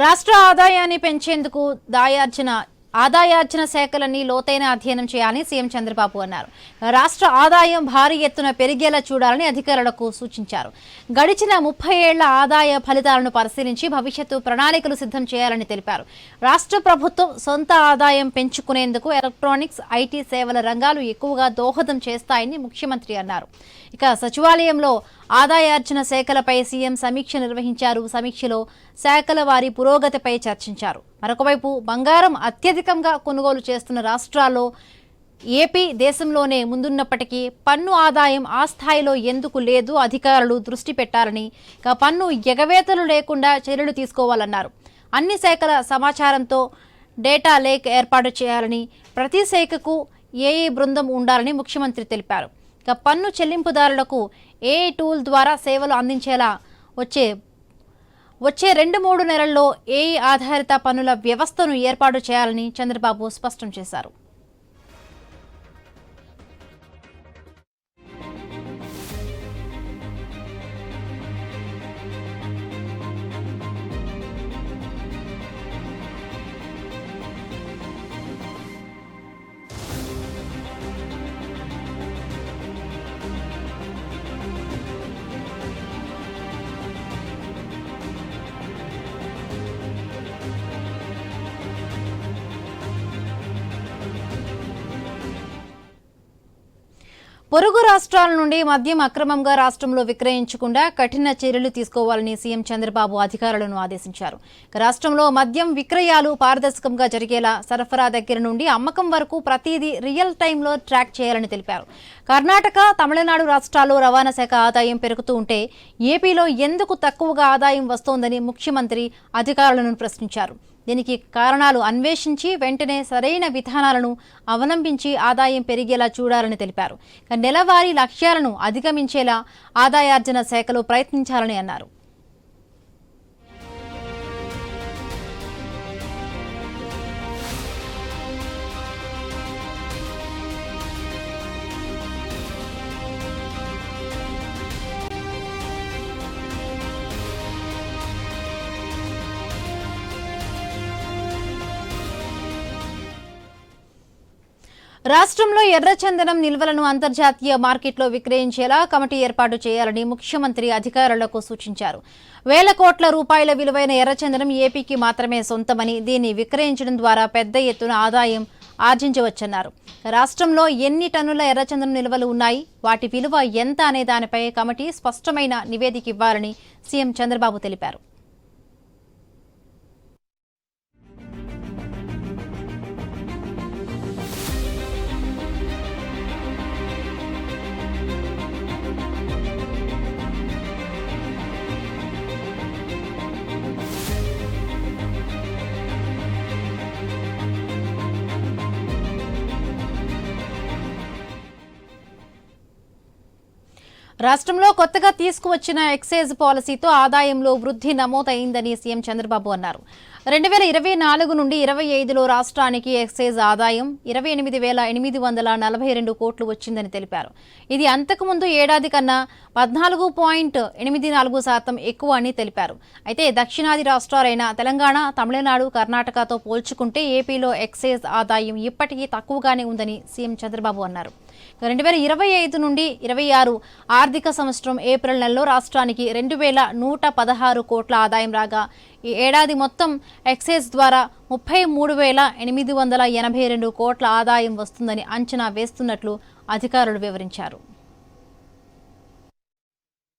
రాష్ట్ర ఆదాయాన్ని పెంచేందుకు ఆదాయార్జన శాఖలన్నీ లోతైన అధ్యయనం చేయాలని సీఎం చంద్రబాబు అన్నారు. రాష్ట్ర ఆదాయం భారీ ఎత్తున పెరిగేలా చూడాలని అధికారులకు సూచించారు. గడిచిన 30 ఏళ్ల ఆదాయ ఫలితాలను పరిశీలించి భవిష్యత్తు ప్రణాళికలు సిద్ధం చేయాలని తెలిపారు. రాష్ట్ర ప్రభుత్వం సొంత ఆదాయం పెంచుకునేందుకు ఎలక్ట్రానిక్స్, ఐటీ సేవల రంగాలు ఎక్కువగా దోహదం చేస్తాయని ముఖ్యమంత్రి అన్నారు. ఇక సచివాలయంలో ఆదాయార్జన శాఖలపై సీఎం సమీక్ష నిర్వహించారు. సమీక్షలో శాఖల వారి పురోగతిపై చర్చించారు. మరొకవైపు బంగారం అత్యధికంగా కొనుగోలు చేస్తున్న రాష్ట్రాల్లో ఏపీ దేశంలోనే ముందున్నప్పటికీ పన్ను ఆదాయం ఆ స్థాయిలో ఎందుకు లేదు, అధికారులు దృష్టి పెట్టాలని, ఇక పన్ను ఎగవేతలు లేకుండా చర్యలు తీసుకోవాలన్నారు. అన్ని శాఖల సమాచారంతో డేటా లేక్ ఏర్పాటు చేయాలని, ప్రతి శాఖకు ఏఈ బృందం ఉండాలని ముఖ్యమంత్రి తెలిపారు. ఇక పన్ను చెల్లింపుదారులకు ఏఐ టూల్ ద్వారా సేవలు అందించేలా వచ్చే 2-3 నెలల్లో ఏఐ ఆధారిత పన్నుల వ్యవస్థను ఏర్పాటు చేయాలని చంద్రబాబు స్పష్టం చేశారు. పొరుగు రాష్ట్రాల నుండి మద్యం అక్రమంగా రాష్ట్రంలో విక్రయించకుండా కఠిన చర్యలు తీసుకోవాలని సీఎం చంద్రబాబు అధికారులను ఆదేశించారు. రాష్ట్రంలో మద్యం విక్రయాలు పారదర్శకంగా జరిగేలా సరఫరా దగ్గర నుండి అమ్మకం వరకు ప్రతిదీ రియల్ టైంలో ట్రాక్ చేయాలని తెలిపారు. కర్ణాటక, తమిళనాడు రాష్ట్రాల్లో రవాణా శాఖ ఆదాయం పెరుగుతూ ఉంటే ఏపీలో ఎందుకు తక్కువగా ఆదాయం వస్తోందని ముఖ్యమంత్రి అధికారులను ప్రశ్నించారు. దీనికి కారణాలు అన్వేషించి వెంటనే సరైన విధానాలను అవలంబించి ఆదాయం పెరిగేలా చూడాలని తెలిపారు. నెలవారీ లక్ష్యాలను అధిగమించేలా ఆదాయార్జన శాఖలు ప్రయత్నించాలని అన్నారు. రాష్ట్రంలో ఎర్రచందనం నిల్వలను అంతర్జాతీయ మార్కెట్లో విక్రయించేలా కమిటీ ఏర్పాటు చేయాలని ముఖ్యమంత్రి అధికారులకు సూచించారు. వేల కోట్ల రూపాయల విలువైన ఎర్రచందనం ఏపీకి మాత్రమే సొంతమని, దీన్ని విక్రయించడం ద్వారా పెద్ద ఎత్తున ఆదాయం ఆర్జించవచ్చన్నారు. రాష్ట్రంలో ఎన్ని టన్నుల ఎర్రచందనం నిల్వలు ఉన్నాయి, వాటి విలువ ఎంత అనే దానిపై కమిటీ స్పష్టమైన నివేదిక ఇవ్వాలని సీఎం చంద్రబాబు తెలిపారు. రాష్ట్రంలో కొత్తగా తీసుకువచ్చిన ఎక్సైజ్ పాలసీతో ఆదాయంలో వృద్ధి నమోదైందని సీఎం చంద్రబాబు అన్నారు. 2024 నుండి 25లో రాష్ట్రానికి ఎక్సైజ్ ఆదాయం 28,842 కోట్లు వచ్చిందని తెలిపారు. ఇది అంతకుముందు ఏడాది కన్నా 14.84% ఎక్కువ అని తెలిపారు. అయితే దక్షిణాది రాష్ట్రాలైన తెలంగాణ, తమిళనాడు, కర్ణాటకతో పోల్చుకుంటే ఏపీలో ఎక్సైజ్ ఆదాయం ఇప్పటికీ తక్కువగానే ఉందని సీఎం చంద్రబాబు అన్నారు. 2025 నుండి 26 ఆర్థిక సంవత్సరం ఏప్రిల్ నెలలో రాష్ట్రానికి 2,116 కోట్ల ఆదాయం రాగా ఈ ఏడాది మొత్తం ఎక్సైజ్ ద్వారా 33,882 కోట్ల ఆదాయం వస్తుందని అంచనా వేస్తున్నట్లు అధికారులు వివరించారు.